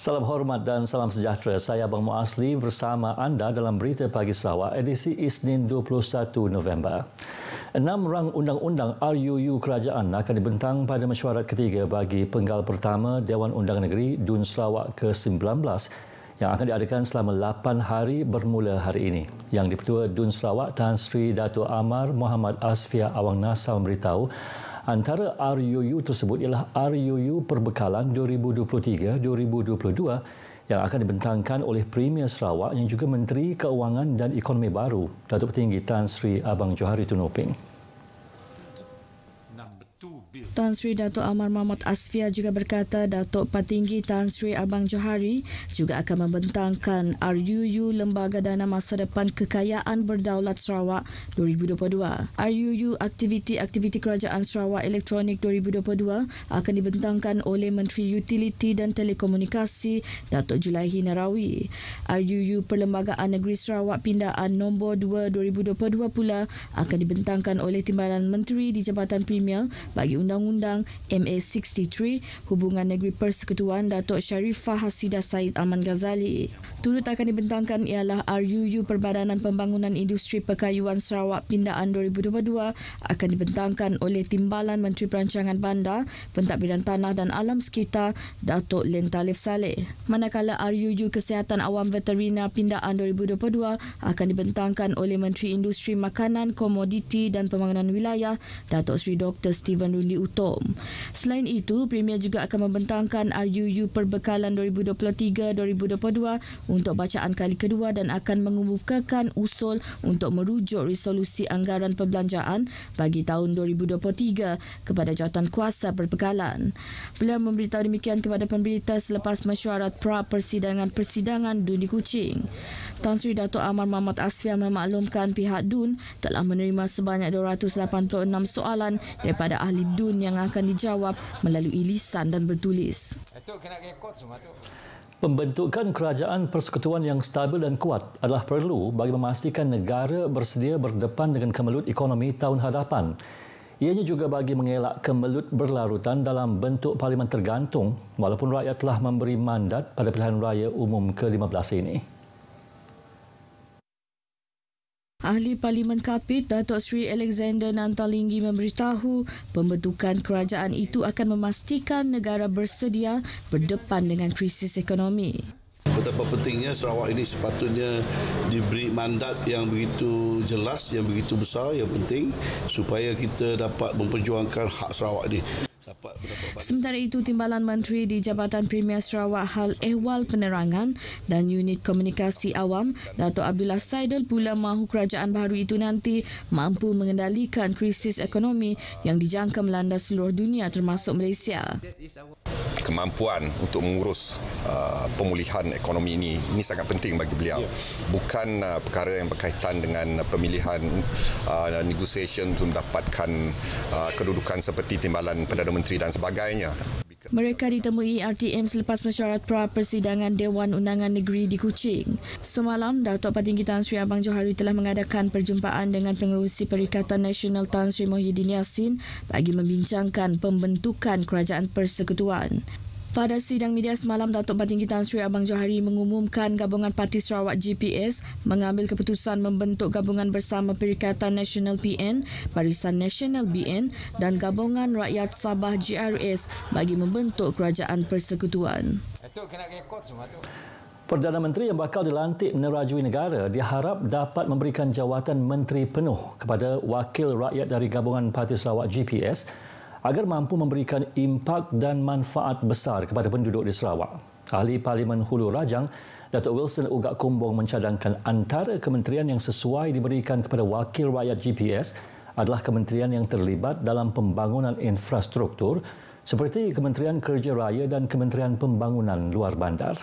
Salam hormat dan salam sejahtera. Saya Abang Muasli bersama anda dalam Berita Pagi Sarawak edisi Isnin 21 November. 6 rang undang-undang RUU Kerajaan akan dibentang pada mesyuarat ketiga bagi penggal pertama Dewan Undangan Negeri DUN Sarawak ke-19 yang akan diadakan selama 8 hari bermula hari ini. Yang di-Ketua DUN Sarawak Tan Sri Dato' Amar Muhammad Asfia Awang Nasal memberitahu antara RUU tersebut ialah RUU Perbekalan 2023-2022 yang akan dibentangkan oleh Premier Sarawak yang juga Menteri Keuangan dan Ekonomi Baru, Datuk Petinggi Tan Sri Abang Johari Tunuping. Tan Sri Dato' Amar Muhammad Asfia juga berkata Datuk Petinggi Tan Sri Abang Johari juga akan membentangkan RUU Lembaga Dana Masa Depan Kekayaan Berdaulat Sarawak 2022. RUU Aktiviti-Aktiviti Kerajaan Sarawak Elektronik 2022 akan dibentangkan oleh Menteri Utiliti dan Telekomunikasi Datuk Julaihi Narawi. RUU Perlembagaan Negeri Sarawak Pindaan nombor 2 2022 pula akan dibentangkan oleh Timbalan Menteri di Jabatan Premier bagi Undang-Undang MA63 Hubungan Negeri Persekutuan Datuk Sharifah Hasidah Said Aman Ghazali. Turut akan dibentangkan ialah RUU Perbadanan Pembangunan Industri Perkayuan Sarawak Pindaan 2022 akan dibentangkan oleh Timbalan Menteri Perancangan Bandar, Pentadbiran Tanah dan Alam Sekitar Datuk Len Talif Saleh. Manakala RUU Kesihatan Awam Veterina Pindaan 2022 akan dibentangkan oleh Menteri Industri Makanan, Komoditi dan Pembangunan Wilayah Datuk Seri Dr. Steven Rundi Utom. Selain itu, Premier juga akan membentangkan RUU Perbekalan 2023-2022 untuk bacaan kali kedua dan akan mengemukakan usul untuk merujuk resolusi anggaran perbelanjaan bagi tahun 2023 kepada Jawatankuasa Perbekalan. Beliau memberitahu demikian kepada pemberita selepas mesyuarat pra-persidangan DUN di Kuching. Tan Sri Dato' Amar Muhammad Asfia memaklumkan pihak DUN telah menerima sebanyak 286 soalan daripada ahli DUN yang akan dijawab melalui lisan dan bertulis. Pembentukan kerajaan persekutuan yang stabil dan kuat adalah perlu bagi memastikan negara bersedia berdepan dengan kemelut ekonomi tahun hadapan. Ianya juga bagi mengelak kemelut berlarutan dalam bentuk parlimen tergantung walaupun rakyat telah memberi mandat pada pilihan raya umum ke-15 ini. Ahli Parlimen Kapit Datuk Seri Alexander Nantalinggi memberitahu pembentukan kerajaan itu akan memastikan negara bersedia berdepan dengan krisis ekonomi. Betapa pentingnya Sarawak ini sepatutnya diberi mandat yang begitu jelas, yang begitu besar, yang penting supaya kita dapat memperjuangkan hak Sarawak ini. Sementara itu, Timbalan Menteri di Jabatan Premier Sarawak Hal Ehwal Penerangan dan Unit Komunikasi Awam, Datuk Abdullah Saidul pula mahu kerajaan baru itu nanti mampu mengendalikan krisis ekonomi yang dijangka melanda seluruh dunia termasuk Malaysia. Kemampuan untuk mengurus pemulihan ekonomi ini sangat penting bagi beliau. Bukan perkara yang berkaitan dengan pemilihan negotiation untuk mendapatkan kedudukan seperti Timbalan Perdana Menteri dan sebagainya. Mereka ditemui RTM selepas mesyuarat pra-persidangan Dewan Undangan Negeri di Kuching. Semalam, Datuk Petinggi Tan Sri Abang Johari telah mengadakan perjumpaan dengan Pengerusi Perikatan Nasional Tan Sri Muhyiddin Yassin bagi membincangkan pembentukan kerajaan persekutuan. Pada sidang media semalam, Datuk Petinggi Tan Sri Abang Johari mengumumkan Gabungan Parti Sarawak GPS mengambil keputusan membentuk Gabungan Bersama Perikatan Nasional PN, Barisan Nasional BN dan Gabungan Rakyat Sabah GRS bagi membentuk kerajaan persekutuan. Perdana Menteri yang bakal dilantik menerajui negara diharap dapat memberikan jawatan menteri penuh kepada wakil rakyat dari Gabungan Parti Sarawak GPS agar mampu memberikan impak dan manfaat besar kepada penduduk di Sarawak. Ahli Parlimen Hulu Rajang, Datuk Wilson Ugak Kumbong mencadangkan antara kementerian yang sesuai diberikan kepada wakil rakyat GPS adalah kementerian yang terlibat dalam pembangunan infrastruktur seperti Kementerian Kerja Raya dan Kementerian Pembangunan Luar Bandar.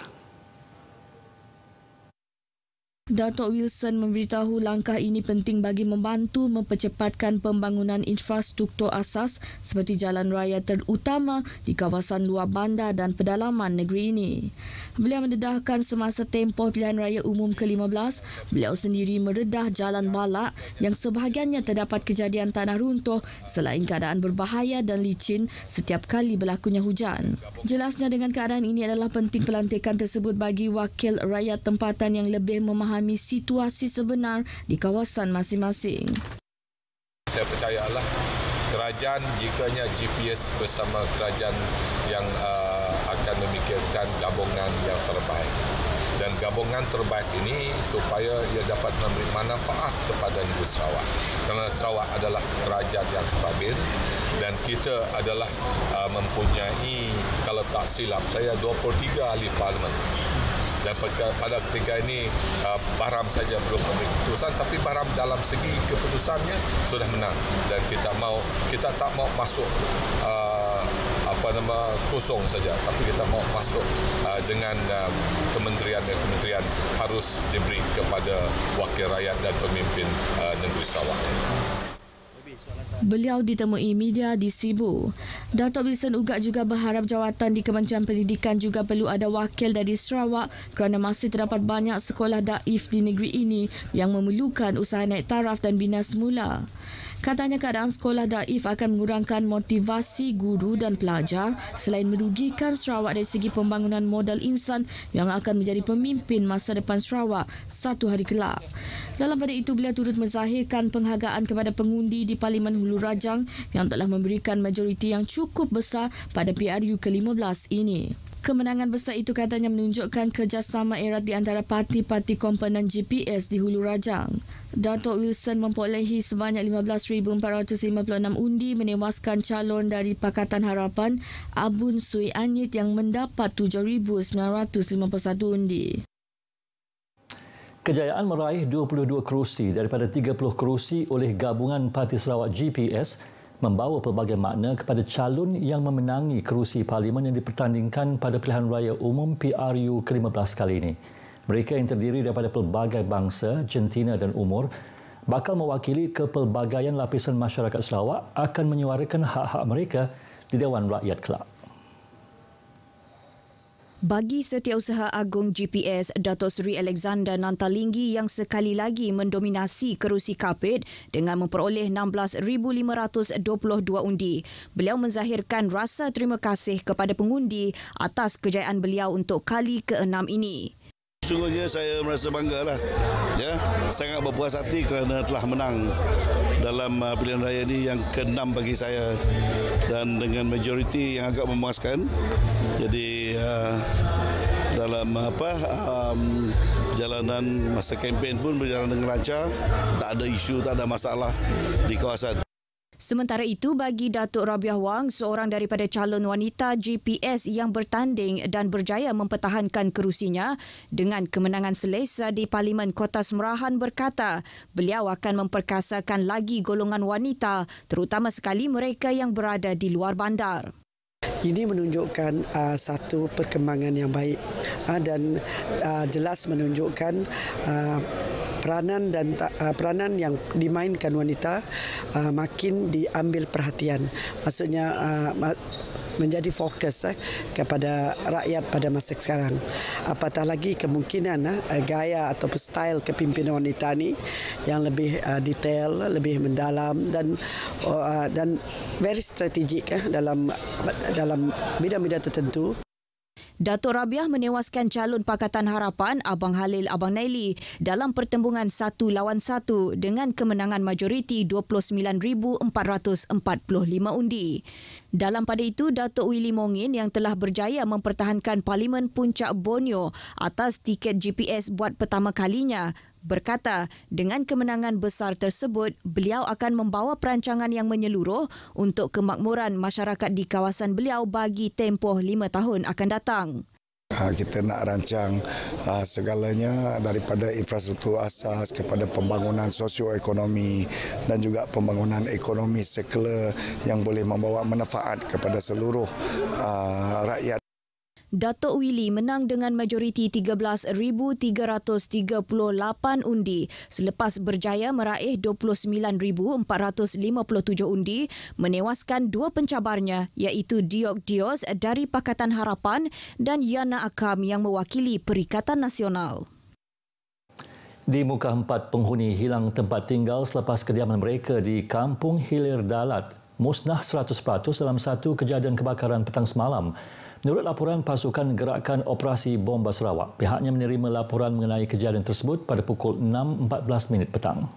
Datuk Wilson memberitahu langkah ini penting bagi membantu mempercepatkan pembangunan infrastruktur asas seperti jalan raya terutama di kawasan luar bandar dan pedalaman negeri ini. Beliau mendedahkan semasa tempoh pilihan raya umum ke-15, beliau sendiri meredah jalan balak yang sebahagiannya terdapat kejadian tanah runtuh selain keadaan berbahaya dan licin setiap kali berlakunya hujan. Jelasnya dengan keadaan ini adalah penting pelantikan tersebut bagi wakil rakyat tempatan yang lebih memahami situasi sebenar di kawasan masing-masing. Saya percayalah kerajaan jikanya GPS bersama kerajaan yang akan memikirkan gabungan yang terbaik. Dan gabungan terbaik ini supaya ia dapat memberi manfaat kepada negeri Sarawak. Kerana Sarawak adalah kerajaan yang stabil dan kita adalah mempunyai, kalau tak silap saya, 23 ahli parlimen. Dan pada ketika ini Bahram saja belum memberi keputusan, tapi Bahram dalam segi keputusannya sudah menang dan kita tak mau masuk kosong saja, tapi kita mau masuk dengan kementerian harus diberi kepada wakil rakyat dan pemimpin negeri Sarawak. Beliau ditemui media di Sibu. Datuk Wilson Ugat juga berharap jawatan di Kementerian Pendidikan juga perlu ada wakil dari Sarawak kerana masih terdapat banyak sekolah daif di negeri ini yang memerlukan usaha naik taraf dan bina semula. Katanya keadaan sekolah daif akan mengurangkan motivasi guru dan pelajar selain merugikan Sarawak dari segi pembangunan modal insan yang akan menjadi pemimpin masa depan Sarawak satu hari kelak. Dalam pada itu, beliau turut menzahirkan penghargaan kepada pengundi di Parlimen Hulu Rajang yang telah memberikan majoriti yang cukup besar pada PRU ke-15 ini. Kemenangan besar itu katanya menunjukkan kerjasama erat di antara parti-parti komponen GPS di Hulu Rajang. Datuk Wilson memperolehi sebanyak 15,456 undi menewaskan calon dari Pakatan Harapan Abun Sui Anyit yang mendapat 7,951 undi. Kejayaan meraih 22 kerusi daripada 30 kerusi oleh gabungan Parti Sarawak GPS membawa pelbagai makna kepada calon yang memenangi kerusi parlimen yang dipertandingkan pada pilihan raya umum PRU ke-15 kali ini. Mereka yang terdiri daripada pelbagai bangsa, jentina dan umur bakal mewakili kepelbagaian lapisan masyarakat Sarawak akan menyuarakan hak-hak mereka di Dewan Rakyat kelak. Bagi Setiausaha Agung GPS, Datuk Seri Alexander Nantalinggi yang sekali lagi mendominasi kerusi kapit dengan memperoleh 16,522 undi. Beliau menzahirkan rasa terima kasih kepada pengundi atas kejayaan beliau untuk kali ke-6 ini. Sungguhnya saya merasa bangga lah. Ya, sangat berpuas hati kerana telah menang dalam pilihan raya ini yang ke-6 bagi saya dan dengan majoriti yang agak memuaskan. Jadi dalam perjalanan masa kempen pun berjalan dengan lancar, tak ada isu, tak ada masalah di kawasan. Sementara itu, bagi Datuk Rabiah Wang, seorang daripada calon wanita GPS yang bertanding dan berjaya mempertahankan kerusinya dengan kemenangan selesa di Parlimen Kota Semerahan berkata, beliau akan memperkasakan lagi golongan wanita, terutama sekali mereka yang berada di luar bandar. Ini menunjukkan satu perkembangan yang baik dan jelas menunjukkan peranan yang dimainkan wanita makin diambil perhatian. Maksudnya menjadi fokus kepada rakyat pada masa sekarang. Apatah lagi kemungkinan gaya atau style kepimpinan wanita ini yang lebih detail, lebih mendalam dan very strategik dalam bidang-bidang tertentu. Datuk Rabiah menewaskan calon Pakatan Harapan Abang Halil Abang Naili dalam pertembungan 1 lawan 1 dengan kemenangan majoriti 29,445 undi. Dalam pada itu, Datuk Willy Mongin yang telah berjaya mempertahankan Parlimen Puncak Borneo atas tiket GPS buat pertama kalinya, berkata dengan kemenangan besar tersebut, beliau akan membawa perancangan yang menyeluruh untuk kemakmuran masyarakat di kawasan beliau bagi tempoh 5 tahun akan datang. Kita nak rancang segalanya daripada infrastruktur asas kepada pembangunan sosioekonomi dan juga pembangunan ekonomi sekular yang boleh membawa manfaat kepada seluruh rakyat. Datuk Willy menang dengan majoriti 13,338 undi selepas berjaya meraih 29,457 undi, menewaskan dua pencabarnya iaitu Diok Dios dari Pakatan Harapan dan Yana Akam yang mewakili Perikatan Nasional. Di Muka 4, penghuni hilang tempat tinggal selepas kediaman mereka di Kampung Hilir Dalat musnah 100% dalam satu kejadian kebakaran petang semalam. Menurut laporan Pasukan Gerakan Operasi Bomba Sarawak, pihaknya menerima laporan mengenai kejadian tersebut pada pukul 6.14 petang.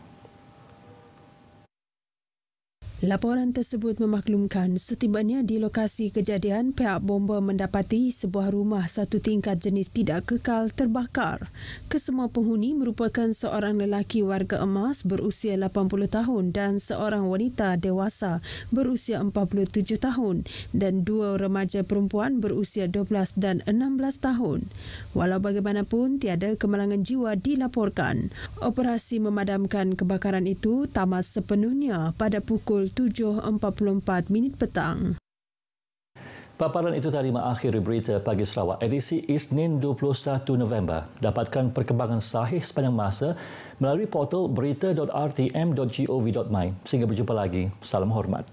Laporan tersebut memaklumkan setibanya di lokasi kejadian, pihak bomba mendapati sebuah rumah satu tingkat jenis tidak kekal terbakar. Kesemua penghuni merupakan seorang lelaki warga emas berusia 80 tahun dan seorang wanita dewasa berusia 47 tahun dan dua remaja perempuan berusia 12 dan 16 tahun. Walau bagaimanapun, tiada kemalangan jiwa dilaporkan. Operasi memadamkan kebakaran itu tamat sepenuhnya pada pukul 7.44 petang. Paparan itu tadi mengakhiri Berita Pagi Sarawak edisi Isnin 21 November. Dapatkan perkembangan sahih sepanjang masa melalui portal berita.rtm.gov.my. Sehingga berjumpa lagi. Salam hormat.